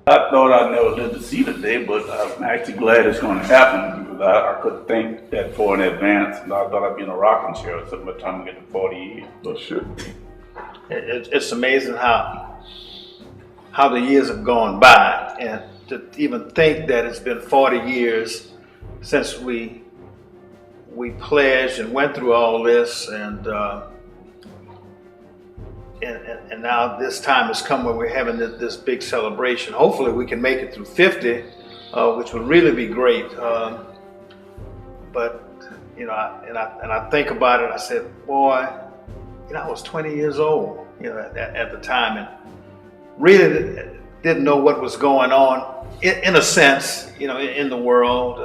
I thought I never lived to see the day, but I'm actually glad it's going to happen because I couldn't think that far in advance. And I thought I'd be in a rocking chair or something by the time I get to 40 years. But sure. It's amazing how the years have gone by, and to even think that it's been 40 years since we pledged and went through all this, and now this time has come where we're having this big celebration. Hopefully we can make it through 50, which would really be great. But I think about it. I said, boy, I was 20 years old, at the time, and really didn't know what was going on in a sense, in the world.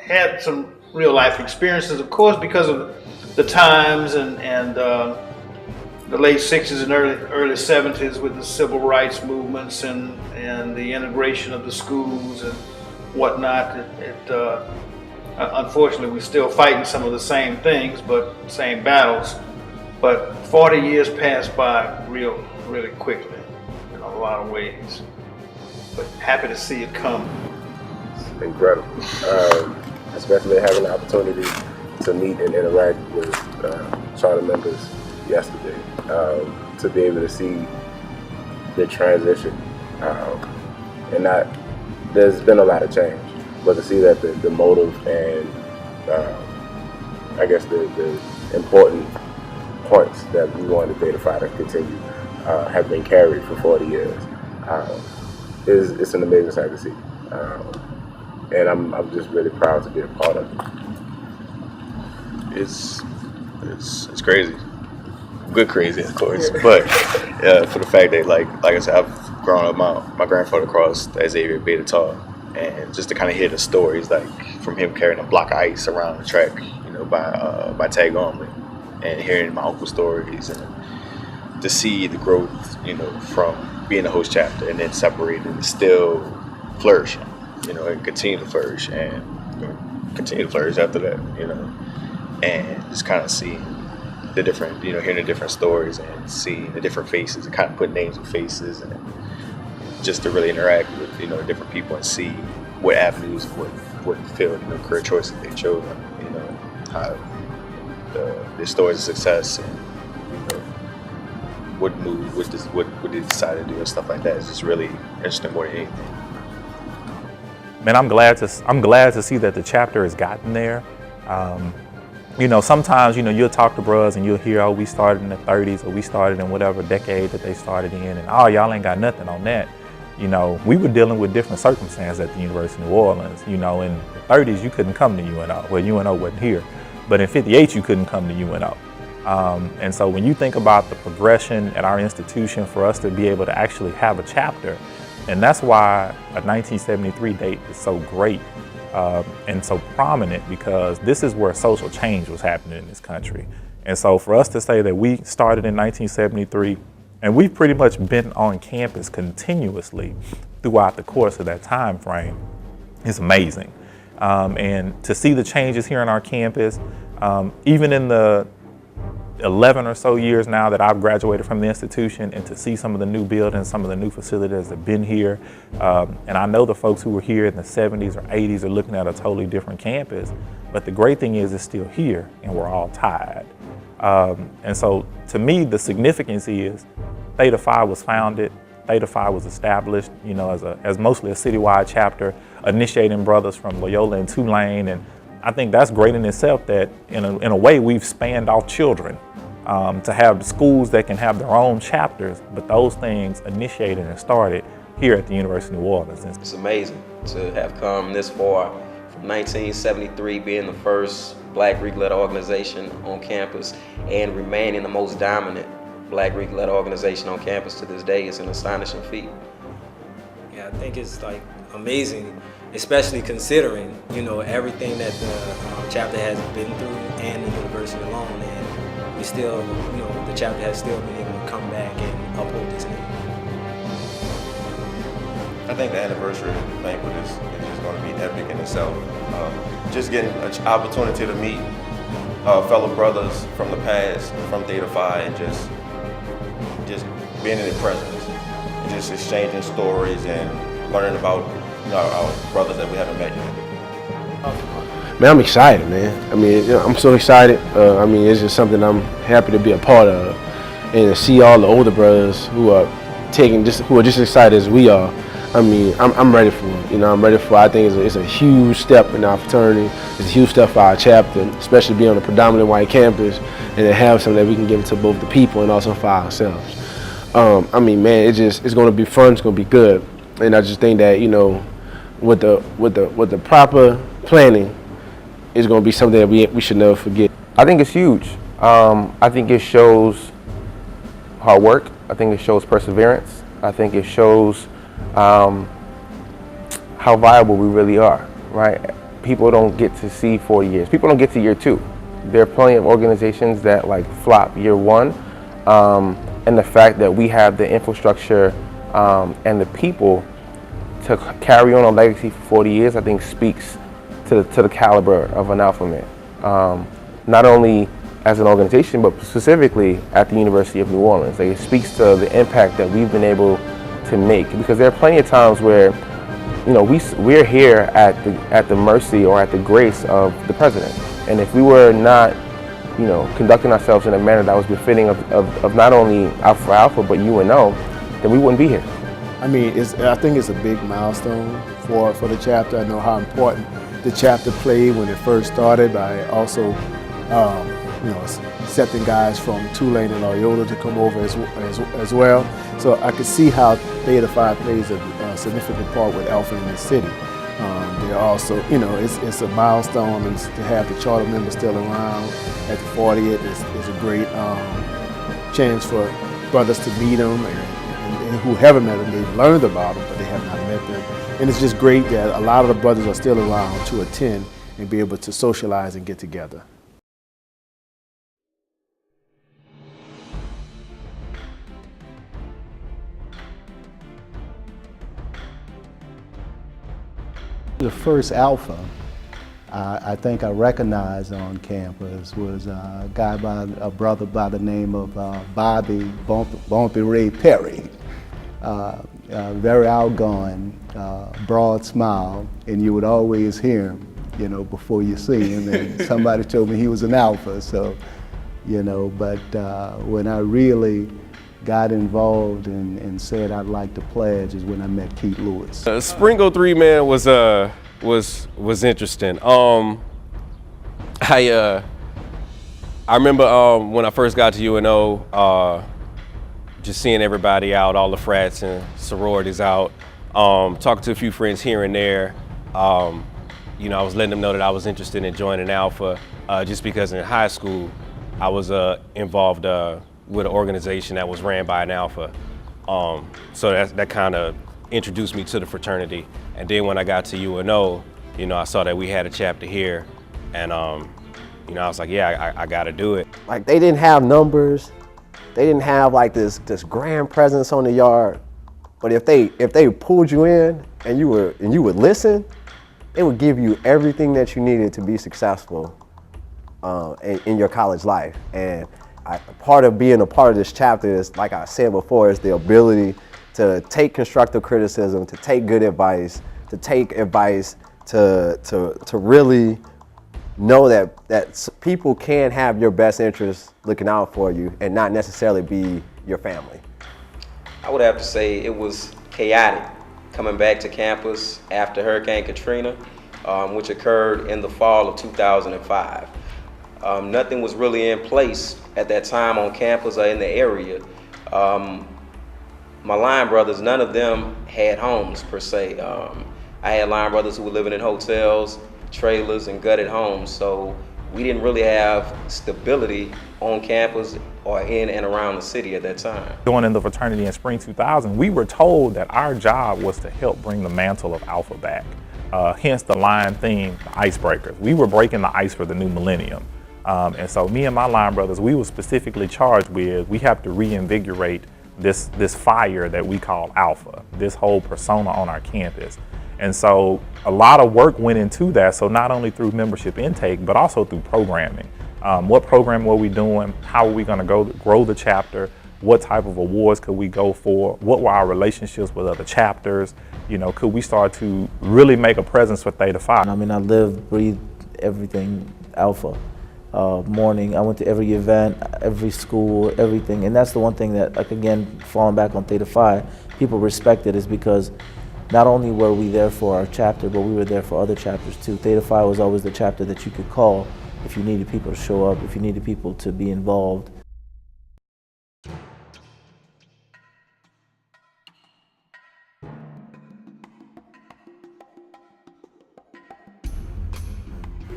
Had some real life experiences, of course, because of the times and the late 60s and early 70s with the civil rights movements and the integration of the schools and whatnot. Unfortunately, we're still fighting some of the same things, but same battles. But 40 years passed by really quickly in a lot of ways. But happy to see it come. It's incredible, especially having the opportunity to meet and interact with charter members yesterday, to be able to see the transition, and there's been a lot of change, but to see that the motive and I guess the important points that we wanted Theta Phi to continue have been carried for 40 years. It's an amazing sight to see, and I'm just really proud to be a part of it. It's crazy. Good crazy, of course, but for the fact that, like I said, I've grown up, my grandfather crossed as Xavier Beta Tau, and just to kind of hear the stories, like from him carrying a block of ice around the track, by Tag Armory, and hearing my uncle's stories, and to see the growth, from being a host chapter and then separated and still flourishing, and continue to flourish and continue to flourish after that, and just kind of seeing the different, hearing the different stories and seeing the different faces and kind of putting names with faces, and just to really interact with, different people and see what avenues, what field, career choices they chose, how their stories of success and, what move, what they decided to do and stuff like that is just really interesting more than anything. Man, I'm glad to see that the chapter has gotten there. Sometimes, you'll talk to bros and you'll hear, oh, we started in the 30s or we started in whatever decade that they started in, and oh, y'all ain't got nothing on that. We were dealing with different circumstances at the University of New Orleans. In the 30s, you couldn't come to UNO. Well, UNO wasn't here. But in 58, you couldn't come to UNO. And so when you think about the progression at our institution for us to be able to actually have a chapter, and that's why a 1973 date is so great. And so prominent, because this is where social change was happening in this country. And so for us to say that we started in 1973, and we've pretty much been on campus continuously throughout the course of that time frame, is amazing. And to see the changes here on our campus, even in the 11 or so years now that I've graduated from the institution, and to see some of the new buildings, some of the new facilities that have been here. And I know the folks who were here in the 70s or 80s are looking at a totally different campus, but the great thing is it's still here and we're all tied. And so to me, the significance is Theta Phi was founded, Theta Phi was established, as mostly a citywide chapter, initiating brothers from Loyola and Tulane. And I think that's great in itself, that in a way we've spanned off children to have schools that can have their own chapters, but those things initiated and started here at the University of New Orleans. It's amazing to have come this far from 1973 being the first Black Greek-led organization on campus and remaining the most dominant Black Greek-led organization on campus to this day. Is an astonishing feat. Yeah, I think it's amazing, especially considering, everything that the chapter has been through and the university alone, and we still, the chapter has still been able to come back and uphold this name. I think the anniversary banquet is just going to be epic in itself. Just getting an opportunity to meet fellow brothers from the past, from Theta Phi, and just being in their presence, and just exchanging stories and learn about our brothers that we haven't met yet. Man, I'm excited, man. I mean, I'm so excited. I mean, it's just something I'm happy to be a part of, and to see all the older brothers who are just excited as we are. I mean, I'm ready for it. I'm ready for it. I think it's a huge step in our fraternity. It's a huge step for our chapter, especially being on a predominantly white campus, and to have something that we can give to both the people and also for ourselves. I mean, man, it's going to be fun. It's going to be good, and I just think that with the proper planning, it's going to be something that we should never forget. I think it's huge. I think it shows hard work. I think it shows perseverance. I think it shows how viable we really are, right? People don't get to see 4 years. People don't get to year 2. There are plenty of organizations that flop year 1. And the fact that we have the infrastructure and the people to carry on a legacy for 40 years, I think speaks to the caliber of an Alpha Man. Not only as an organization, but specifically at the University of New Orleans. It speaks to the impact that we've been able to make, because there are plenty of times where we're here at the mercy or at the grace of the president, and if we were not conducting ourselves in a manner that was befitting of not only Alpha Phi Alpha but UNO, then we wouldn't be here. I mean, I think it's a big milestone for the chapter. I know how important the chapter played when it first started by also accepting guys from Tulane and Loyola to come over as well. So I could see how Theta Phi plays a significant part with Alpha in the city. They're also, it's a milestone, and to have the charter members still around at the 40th is a great chance for brothers to meet them, and who haven't met them, they've learned about them, but they have not met them. And it's just great that a lot of the brothers are still around to attend and be able to socialize and get together. The first Alpha I think I recognized on campus was a brother by the name of Bobby Bumpy Ray Perry. Very outgoing, broad smile, and you would always hear him, before you see him. And somebody told me he was an Alpha, so, but when I really got involved and said I'd like to pledge is when I met Keith Lewis. Spring 03, man, was interesting. I remember when I first got to UNO, just seeing everybody out, all the frats and sororities out, talking to a few friends here and there. I was letting them know that I was interested in joining Alpha, just because in high school I was involved with an organization that was ran by an Alpha. So that kind of introduced me to the fraternity. And then when I got to UNO, I saw that we had a chapter here, and I was like, yeah, I gotta do it. Like, they didn't have numbers, they didn't have like this grand presence on the yard, but if they pulled you in and you would listen, it would give you everything that you needed to be successful in your college life. And part of being a part of this chapter is, like I said before, is the ability to take constructive criticism, to take good advice, to take advice, to really know that people can have your best interests looking out for you and not necessarily be your family. I would have to say it was chaotic coming back to campus after Hurricane Katrina, which occurred in the fall of 2005. Nothing was really in place at that time on campus or in the area. My line brothers, none of them had homes per se. I had line brothers who were living in hotels, trailers, and gutted homes, so we didn't really have stability on campus or in and around the city at that time. Joining the fraternity in spring 2000, we were told that our job was to help bring the mantle of Alpha back. Hence the line theme, the icebreakers. We were breaking the ice for the new millennium. And so me and my line brothers, we were specifically charged with, we have to reinvigorate this fire that we call Alpha, this whole persona on our campus. And so a lot of work went into that, so not only through membership intake, but also through programming. What program were we doing? How are we gonna grow the chapter? what type of awards could we go for? What were our relationships with other chapters? You know, could we start to really make a presence for Theta Phi? I mean, I lived, breathed everything Alpha. Morning, I went to every event, every school, everything. And that's the one thing that, like, again, falling back on Theta Phi, people respected is because not only were we there for our chapter, but we were there for other chapters too. Theta Phi was always the chapter that you could call if you needed people to show up, if you needed people to be involved.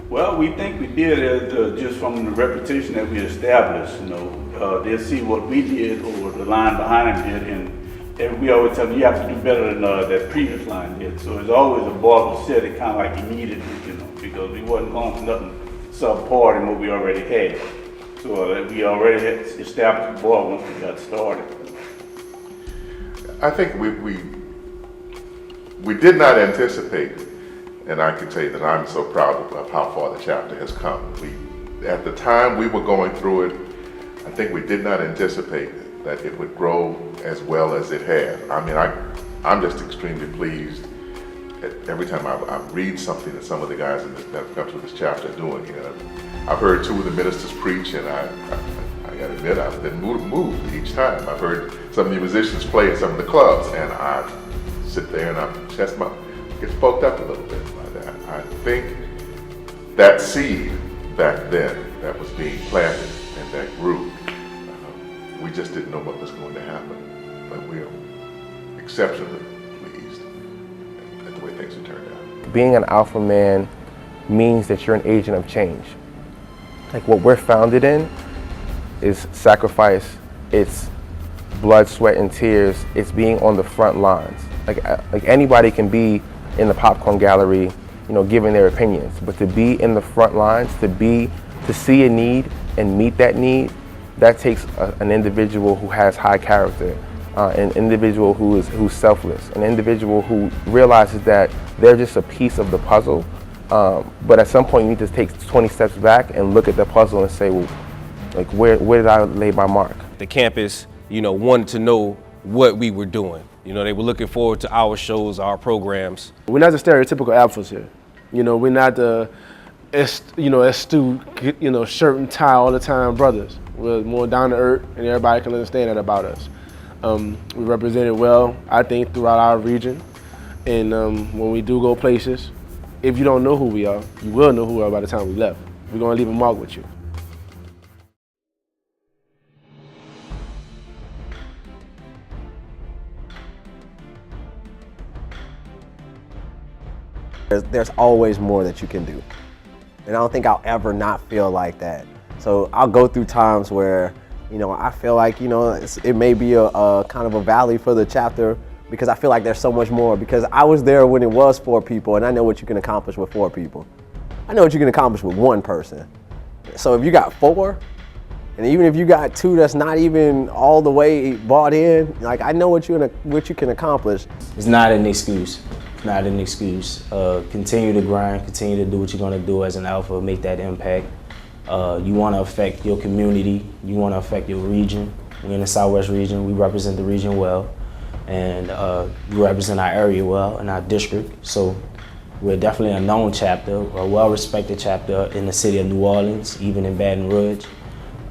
Well, we think we did it just from the reputation that we established. You know, they'll see what we did or the line behind them did, and we always tell them you have to do better than that previous line did. So it's always a bar was set it kind of like immediately, you know, because we wasn't going for nothing subpar than what we already had. So we already had established the bar once we got started. I think we did not anticipate. And I can say that I'm so proud of how far the chapter has come. At the time we were going through it, I think we did not anticipate that it would grow as well as it has. I mean, I'm just extremely pleased every time I read something that some of the guys that have come through this chapter are doing. You know, I've heard two of the ministers preach, and I got to admit, I've been moved each time. I've heard some of the musicians play at some of the clubs, and I sit there and I get spoke up a little bit by that. I think that seed back then that was being planted and that grew, we just didn't know what was going to happen, but we're exceptionally pleased at the way things have turned out. Being an alpha man means that you're an agent of change. Like, what we're founded in is sacrifice, it's blood, sweat, and tears, it's being on the front lines. Like anybody can be in the popcorn gallery, you know, giving their opinions, but to be in the front lines, to see a need and meet that need, that takes an individual who has high character, an individual who's selfless, an individual who realizes that they're just a piece of the puzzle, but at some point you need to take 20 steps back and look at the puzzle and say, well, like, where did I lay my mark? The campus, you know, wanted to know what we were doing. You know, they were looking forward to our shows, our programs. We're not the stereotypical alphas here. You know, we're not the, astute, shirt and tie all the time brothers. We're more down to earth, and everybody can understand that about us. We represent it well, I think, throughout our region. And when we do go places, if you don't know who we are, you will know who we are by the time we left. We're gonna leave a mark with you. There's always more that you can do. And I don't think I'll ever not feel like that. So I'll go through times where, I feel like, it may be a kind of a valley for the chapter because I feel like there's so much more, because I was there when it was 4 people, and I know what you can accomplish with 4 people. I know what you can accomplish with 1 person. So if you got 4, and even if you got 2 that's not even all the way bought in, like, I know what you can accomplish. It's not an excuse. It's not an excuse. Continue to grind, continue to do what you're gonna do as an alpha, make that impact. You wanna affect your community, you wanna affect your region. We're in the Southwest region, we represent the region well, and we represent our area well and our district. So we're definitely a known chapter, a well-respected chapter in the city of New Orleans, even in Baton Rouge.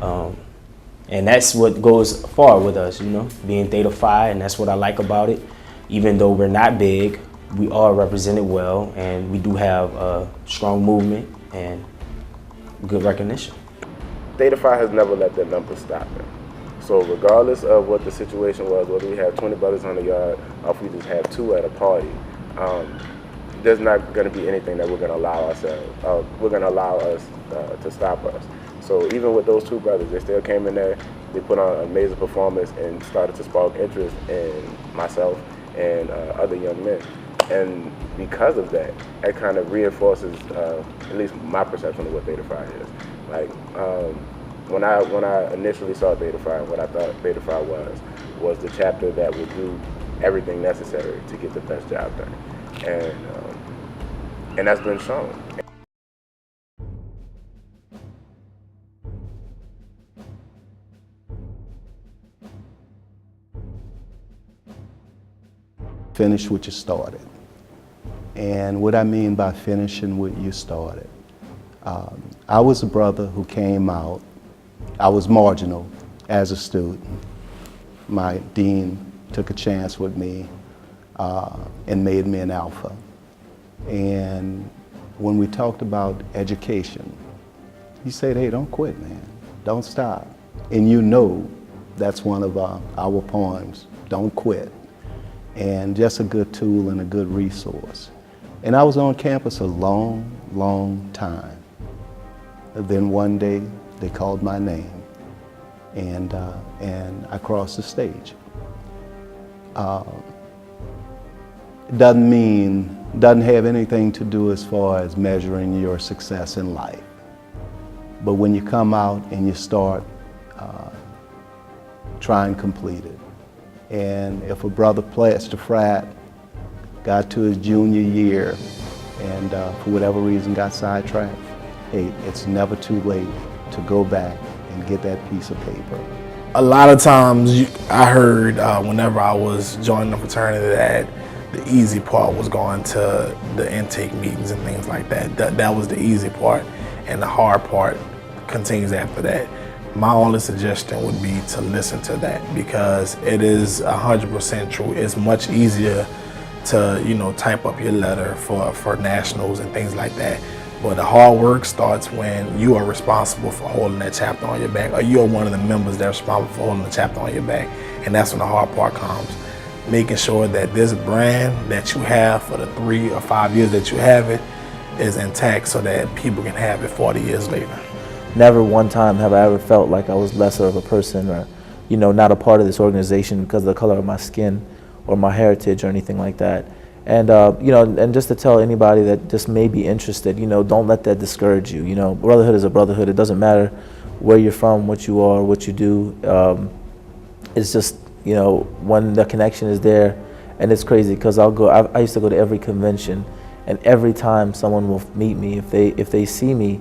And that's what goes far with us, being Theta Phi, and that's what I like about it. Even though we're not big, we are represented well, and we do have a strong movement and good recognition. Theta Phi has never let their numbers stop them. So regardless of what the situation was, whether we have 20 brothers on the yard or if we just have 2 at a party, there's not going to be anything that we're going to allow us to stop us. So even with those 2 brothers, they still came in there, they put on an amazing performance and started to spark interest in myself and other young men. And because of that, it kind of reinforces at least my perception of what Theta Phi is. Like, when I initially saw Theta Phi, what I thought Theta Phi was the chapter that would do everything necessary to get the best job done. And that's been shown. finish what you started. And what I mean by finishing what you started, I was a brother who came out. I was marginal as a student. My dean took a chance with me and made me an alpha. And when we talked about education, he said, hey, don't quit, man. Don't stop. And you know that's one of our poems, don't quit. And just a good tool and a good resource. And I was on campus a long, long time. Then one day they called my name and I crossed the stage. Doesn't have anything to do as far as measuring your success in life. But when you come out and you start, try and complete it. And if a brother pledged to frat, got to his junior year, and for whatever reason got sidetracked, hey, it's never too late to go back and get that piece of paper. A lot of times I heard whenever I was joining the fraternity that the easy part was going to the intake meetings and things like that. That was the easy part, and the hard part continues after that. My only suggestion would be to listen to that, because it is 100% true. It's much easier to, type up your letter for nationals and things like that. But the hard work starts when you are responsible for holding that chapter on your back, or you're one of the members that's responsible for holding the chapter on your back. And that's when the hard part comes. Making sure that this brand that you have for the 3 or 5 years that you have it is intact, so that people can have it 40 years later. Never one time have I ever felt like I was lesser of a person, or, not a part of this organization because of the color of my skin or my heritage or anything like that. And, and just to tell anybody that just may be interested, don't let that discourage you. Brotherhood is a brotherhood. It doesn't matter where you're from, what you are, what you do. It's just, when the connection is there, and it's crazy because I used to go to every convention, and every time someone will meet me, if they see me,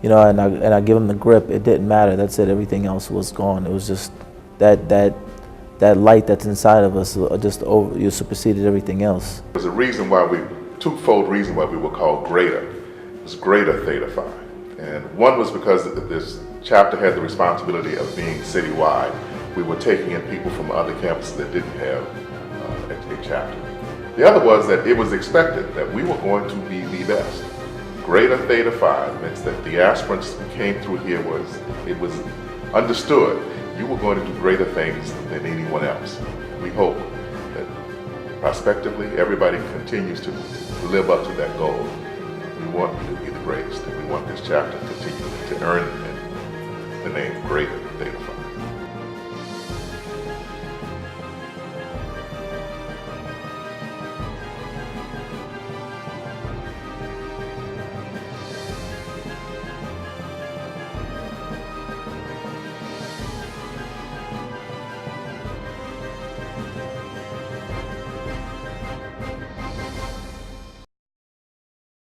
and I give them the grip, it didn't matter. That's it. Everything else was gone. It was just that light that's inside of us you superseded everything else. There's twofold reason why we were called Greater. It was Greater Theta Phi. And one was because this chapter had the responsibility of being citywide. We were taking in people from other campuses that didn't have a chapter. The other was that it was expected that we were going to be the best. Greater Theta Phi means that the aspirants who came through here it was understood you were going to do greater things than anyone else. We hope that prospectively everybody continues to live up to that goal. We want you to be the greatest, and we want this chapter to continue to earn the name Greater Theta Phi.